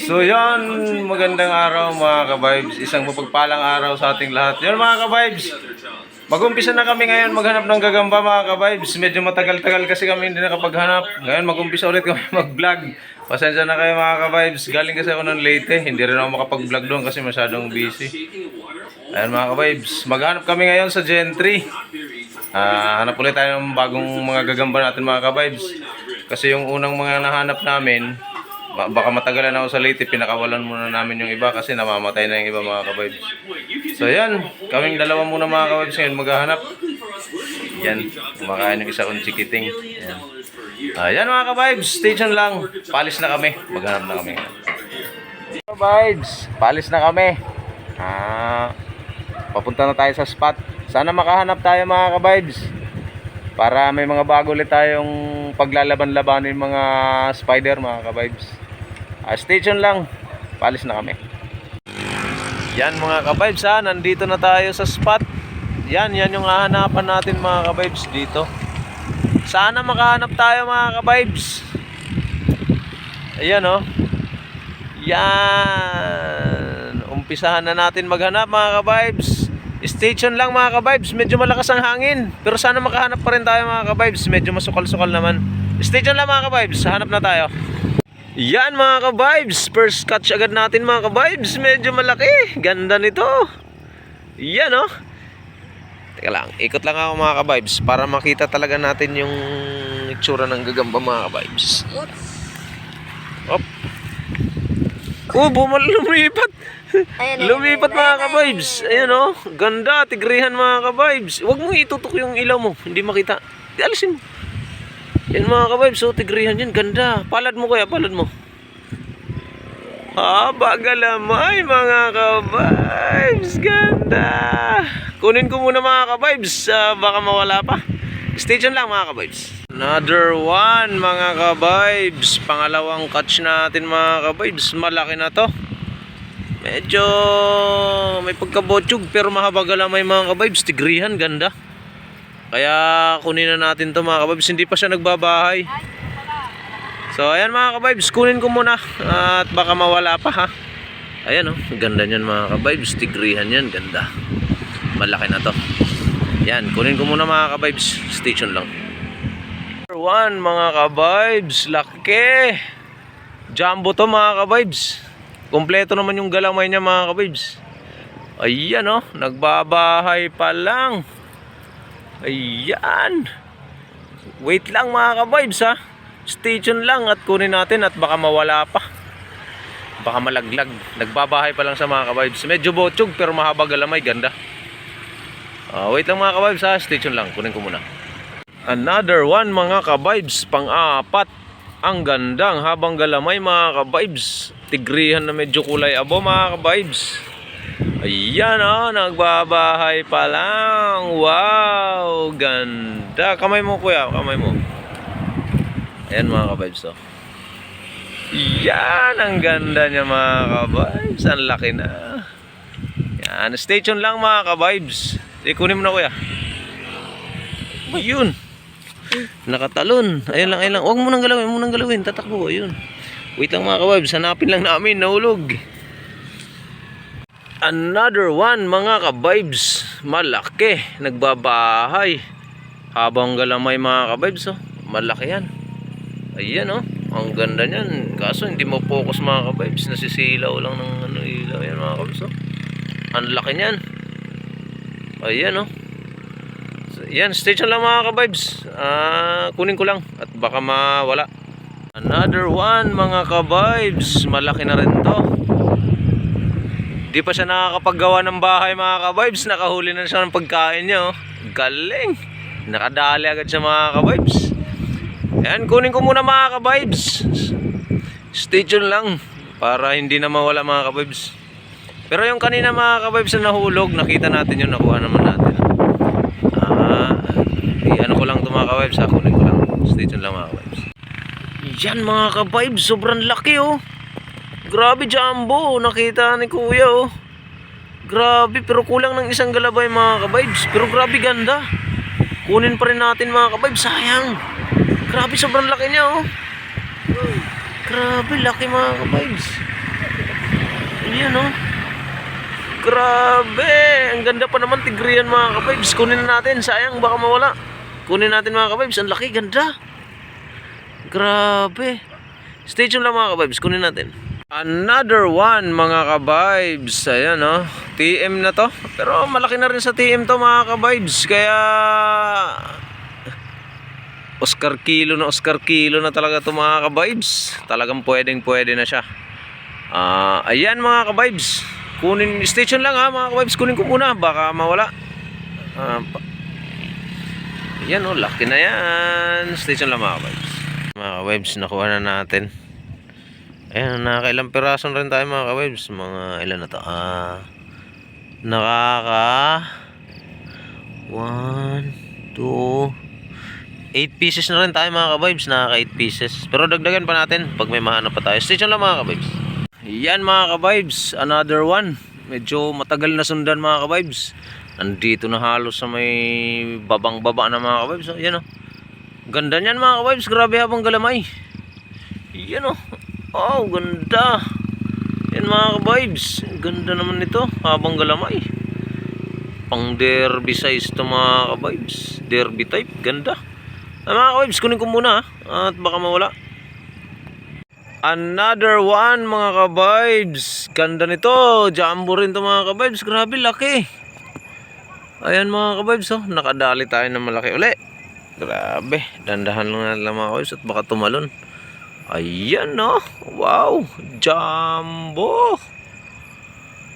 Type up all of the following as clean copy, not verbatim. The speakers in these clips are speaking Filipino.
So yan, magandang araw mga ka-vibes. Isang mapagpalang araw sa ating lahat. Yan mga ka-vibes, mag-umpisa na kami ngayon maghanap ng gagamba mga ka-vibes. Medyo matagal-tagal kasi kami hindi nakapaghanap. Ngayon mag-umpisa ulit kami mag-vlog. Pasensya na kayo mga ka-vibes. Galing kasi ako ng Leyte. Hindi rin ako makapag-vlog doon kasi masyadong busy. Ayan mga ka-vibes, maghanap kami ngayon sa Gentry. Hanap ulit tayo ng bagong mga gagamba natin mga ka-vibes. Kasi yung unang mga nahanap namin, baka matagalan ako sa Leyte, pinakawalan muna namin yung iba kasi namamatay na yung iba mga ka-vibes. So yan, kaming dalawa muna mga ka-vibes ngayon maghahanap. Yan, kumakain yung isa kong chikiting. Yan mga ka-vibes, station lang. Palis na kami, maghanap na kami. Ka-vibes, palis na kami. Papunta na tayo sa spot. Sana makahanap tayo mga ka-vibes, para may mga bago ulit tayong paglalaban-labanin yung mga spider mga ka-vibes. Station lang, palis na kami. Yan mga ka-vibes nandito na tayo sa spot. Yan yung hahanapan natin mga ka-vibes dito. Sana makahanap tayo mga ka-vibes. Ayan Yan, umpisahan na natin maghanap mga ka-vibes. Station lang mga ka-vibes, medyo malakas ang hangin, pero sana makahanap pa rin tayo mga ka-vibes. Medyo masukal-sukal naman. Station lang mga ka-vibes, hanap na tayo. Yan mga ka-vibes, first catch agad natin mga ka-vibes. Medyo malaki, ganda nito. Yan Teka lang, ikot lang ako mga ka-vibes para makita talaga natin yung itsura ng gagamba mga ka-vibes. Op. Lumipat. Lumipat mga ka-vibes. Ayan ganda, tigrihan mga ka-vibes. Huwag mo itutok yung ilaw mo, hindi makita. Alisin mo. Yan mga ka-vibes, tigrihan yan, ganda. Palad mo kuya, palad mo. Bagalamay mga ka-vibes, ganda. Kunin ko muna mga ka-vibes, baka mawala pa. Station lang mga ka-vibes. Another one mga ka-vibes. Pangalawang catch natin mga ka-vibes. Malaki na to. Medyo may pagkabotsog pero mahaba galamay mga ka-vibes. Tigrihan, ganda. Kaya kunin na natin to mga ka-vibes. Hindi pa siya nagbabahay. So ayan mga ka-vibes, kunin ko muna at baka mawala pa ha. Ayan ganda niyan mga ka-vibes. Tigrihan yan, ganda. Malaki na to. Yan, kunin ko muna mga ka-vibes. Station lang. Number 1 mga ka-vibes. Laki. Jumbo to mga ka-vibes. Kompleto naman yung galamay niya mga ka-vibes. Ayan nagbabahay pa lang. Ayan. Wait lang mga ka-vibes Station lang at kunin natin at baka mawala pa. Baka malaglag. Nagbabahay pa lang sa mga ka-vibes. Medyo botsog pero mahaba galamay, ganda. Wait lang mga ka-vibes station lang, kunin ko muna. Another one mga ka-vibes, pang-apat. Ang gandang habang galamay mga ka-vibes. Tigrihan na medyo kulay abo mga ka-vibes. Ayan nagbabahay pa lang. Wow, ganda. Kamay mo kuya, kamay mo. Ayan mga ka-vibes Yan, ang ganda niya mga ka-vibes. Ang laki na. Yan, station lang mga ka-vibes. Kunin mo na kuya. Yun. Nakatalon. Ayun lang. Huwag mo nang galawin, tatakbo. Ayun. Wait lang mga ka-vibes, hanapin lang namin, nahulog. Another one mga ka-vibes. Malaki, nagbabahay. Habang galamay mga ka-vibes malaki yan. Ayan ang ganda niyan. Kaso hindi mo focus mga ka-vibes, nasisilaw lang ng ilaw yan mga ka-vibes Ang laki niyan. Ayan so, yan, station lang mga ka-vibes. Kunin ko lang at baka mawala. Another one mga ka-vibes. Malaki na rin to. Di pa siya nakakapaggawa ng bahay mga ka-vibes. Nakahuli na siya ng pagkain niya Galing. Nakadali agad siya mga ka-vibes. Yan, kunin ko muna mga ka-vibes. Station lang para hindi na mawala mga ka-vibes. Pero yung kanina mga ka-vibes na nahulog, nakita natin yun, nakuha naman natin. Ano ko lang ito mga ka-vibes kunin ko lang. Station lang mga ka-vibes. Yan mga ka-vibes, sobrang laki Grabe jumbo, nakita ni kuya Grabe, pero kulang ng isang galabay mga ka-vibes. Pero grabe ganda. Kunin pa rin natin mga ka-vibes, sayang. Grabe, sobrang laki niya Grabe, laki mga ka-vibes. Yan oh. Grabe. Ang ganda pa naman tigrian mga ka-vibes. Kunin na natin. Sayang baka mawala. Kunin natin mga ka-vibes. Ang laki. Ganda. Grabe. Stay tuned lang mga ka-vibes. Kunin natin. Another one mga ka-vibes. Ayan oh. TM na to. Pero malaki na rin sa TM to mga ka-vibes. Kaya Oscar kilo na talaga to mga ka-vibes. Talagang pwede na siya. Ayan mga ka-vibes. Kunin, station lang ha mga ka-vibes. Kunin ko muna. Baka mawala. Yan oh. Laki na yan. Station lang mga ka-vibes. Mga ka-vibes. Nakuha na natin. Ayan. Nakakailang piraso rin tayo mga ka-vibes. Mga ilan na to. Nakaka 1, 2 8 pieces na rin tayo mga ka-vibes. Nakaka 8 pieces. Pero dagdagan pa natin pag may mahanap pa tayo. Station lang mga ka-vibes. Yan mga ka-vibes. Another one. Medyo matagal na sundan mga ka-vibes. Nandito na halos sa may babang-baba na mga ka-vibes. Yan o. Ganda niyan mga ka-vibes. Grabe habang galamay. Yan o. Oh, ganda. Yan mga ka-vibes. Ganda naman nito habang galamay. Pang derby size to mga ka-vibes. Derby type. Ganda. Mga ka-vibes, kunin ko muna at baka mawala. Another one mga ka-vibes. Ganda nito. Jumbo rin to mga ka-vibes. Grabe laki. Ayan mga ka-vibes oh. Nakadali tayo ng malaki uli. Grabe. Dandahan lang mga ka-vibes at baka tumalon. Ayan oh. Wow. Jumbo.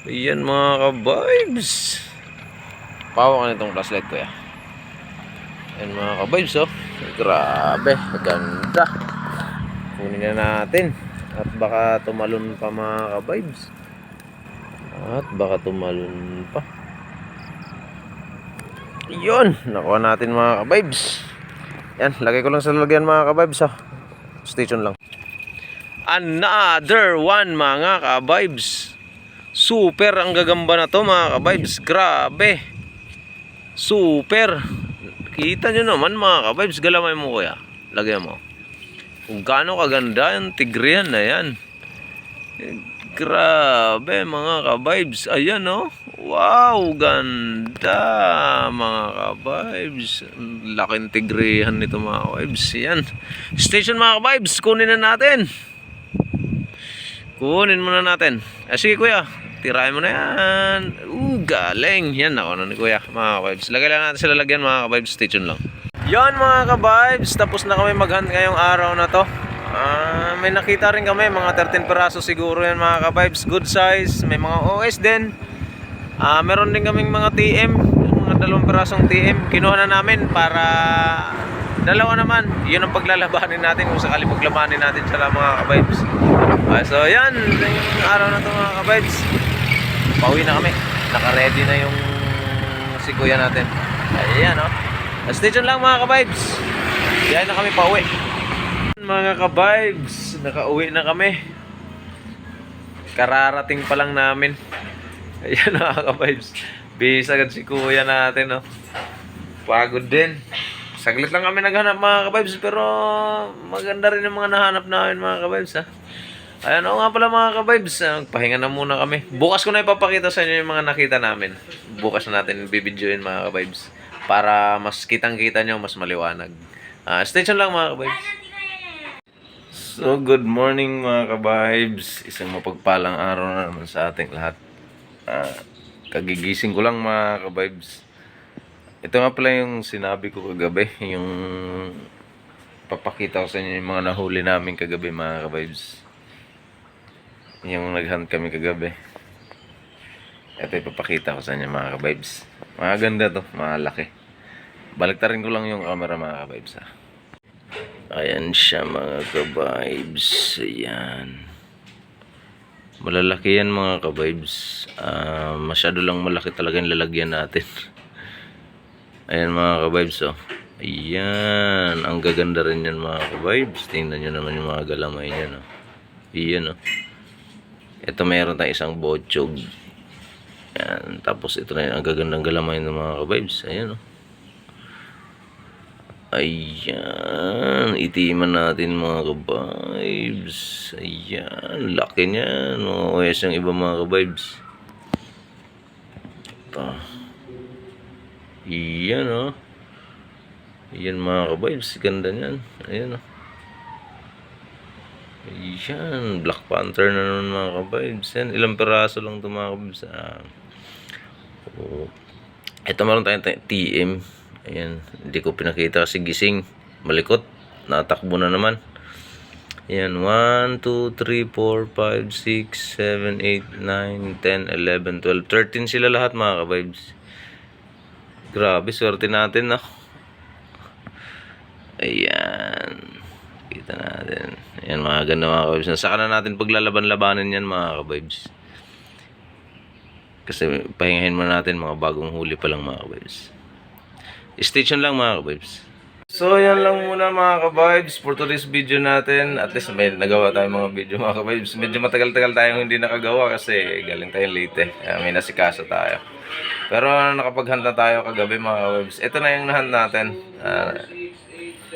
Ayan mga ka-vibes. Pawa ka nitong flashlight ko ya. Ayan mga ka-vibes oh. Grabe. Ganda. Kunin na natin. At baka tumalon pa mga ka-vibes. At baka tumalon pa. Yun. Nakuha natin mga ka-vibes. Yan. Lagay ko lang sa lalagyan mga ka-vibes ha. Station lang. Another one mga ka-vibes. Super ang gagamba na to mga ka-vibes. Grabe. Super. Kita nyo naman mga ka-vibes. Galamay mo kuya. Lagyan mo. Kung gaano kaganda yung tigrian na yan. Grabe mga ka-vibes. Ayan oh. Wow, ganda mga ka-vibes. Laking tigrihan nito mga ka-vibes. Yan. Station mga ka-vibes. Kunin na natin. Kunin muna natin. Sige kuya. Tirahin mo na yan. Galing. Yan ako na ni kuya mga ka-vibes. Lagay lang natin sa lalagyan mga ka-vibes. Station lang. Yan mga ka-vibes, tapos na kami maghunt ngayong araw na to. May nakita rin kami, mga 13 peraso siguro yan mga ka-vibes. Good size, may mga OS din. Meron din kaming mga TM, mga 2 perasong TM. Kinuha na namin para dalawa naman. Yun ang paglalabanin natin kung sakali paglabanin natin sila mga ka-vibes. So yan, yung araw na to mga ka-vibes. Pauwi na kami, naka-ready na yung si kuya natin. Ayan o. Station lang mga ka-vibes. Yan na kami pauwi. Mga ka-vibes, nakauwi na kami. Kararating pa lang namin. Ayan mga ka-vibes. Bis agad si kuya natin oh. Pagod din. Saglit lang kami naghanap mga ka-vibes. Pero maganda rin yung mga nahanap namin mga ka-vibes ha. Ayan o nga pala mga ka-vibes. Pahinga na muna kami. Bukas ko na ipapakita sa inyo yung mga nakita namin. Bukas na natin bibidyoin mga ka-vibes. Para mas kitang-kita nyo, mas maliwanag. Stay tuned lang mga ka-vibes. So, good morning mga ka-vibes. Isang mapagpalang araw na naman sa ating lahat. Kagigising ko lang mga ka-vibes. Ito nga pala yung sinabi ko kagabi. Yung papakita ko sa inyo yung mga nahuli namin kagabi mga ka-vibes. Yung naghunt kami kagabi. Ito ipapakita ko sa inyo mga ka-vibes. Mga ganda to, mga laki. Baliktarin ko lang yung camera mga ka-vibes ha. Ayan siya mga ka-vibes. Ayan. Malalaki yan mga ka-vibes. Masyado lang malaki talaga yung lalagyan natin. Ayan mga ka-vibes oh. Ayan. Ang gaganda rin yan mga ka-vibes. Tingnan nyo naman yung mga galamay niyan oh. Ayan oh. Ito mayroon tayong isang bochog. Ayan. Tapos ito na yun. Ang gagandang galamay ng mga ka-vibes. Ayan oh. Ayan, itiman natin mga ka-vibes. Ayan, laki niyan. Mga OS yung iba mga ka-vibes. Ito. Ayan oh. Ayan mga ka-vibes, ganda niyan. Ayan oh. Ayan, Black Panther na naman mga ka-vibes. Yan, ilang peraso lang ito mga ka-vibes. Oh. Ito meron tayong TM. Ayan, hindi ko pinakita kasi gising. Malikot, natakbo na naman. Ayan, 1, 2, 3, 4, 5, 6, 7, 8, 9, 10, 11, 12, 13 sila lahat mga ka-vibes. Grabe, swerte natin no. Ayan, kita natin. Ayan mga ganda mga ka-vibes. Saka na natin paglalaban-labanan yan mga ka-vibes. Kasi pahingahin mo natin mga bagong huli pa lang mga ka-vibes. Stay tuned lang mga ka-vibes. So yan lang muna mga ka-vibes for today's video natin. At least may nagawa tayong mga video mga ka-vibes. Medyo matagal-tagal tayong hindi nakagawa kasi galing tayong late may nasikaso tayo. Pero nakapaghanda tayo kagabi mga ka-vibes. Ito na yung nahan natin.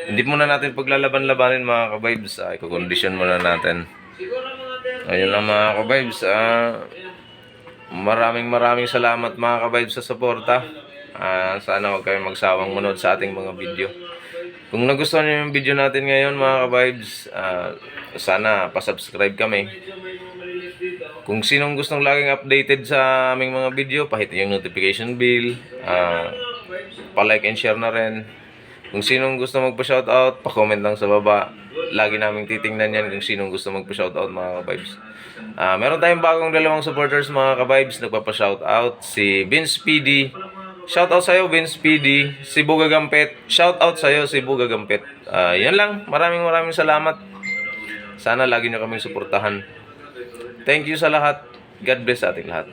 Hindi muna natin paglalaban-labanin mga ka-vibes. Ikakondisyon muna natin. Ayun lang mga ka-vibes. Maraming salamat mga ka-vibes sa suporta. Sana huwag kayong magsawang manood sa ating mga video. Kung nagustuhan niyo yung video natin ngayon mga ka-vibes, sana pasubscribe kami. Kung sinong gustong laging updated sa aming mga video, pahit yung notification bell, pa-like and share na rin. Kung sinong gusto magpa-shoutout, pa-comment lang sa baba. Lagi naming titingnan yan kung sinong gusto magpa-shoutout mga ka-vibes. Meron tayong bagong dalawang supporters mga ka-vibes, nagpapa-shoutout, si Vince PD. Shoutout sa'yo Vince PD, si Buga Gampet. Shoutout sa'yo si Buga Gampet. Yan lang, maraming salamat. Sana lagi nyo kaming suportahan. Thank you sa lahat. God bless sa ating lahat.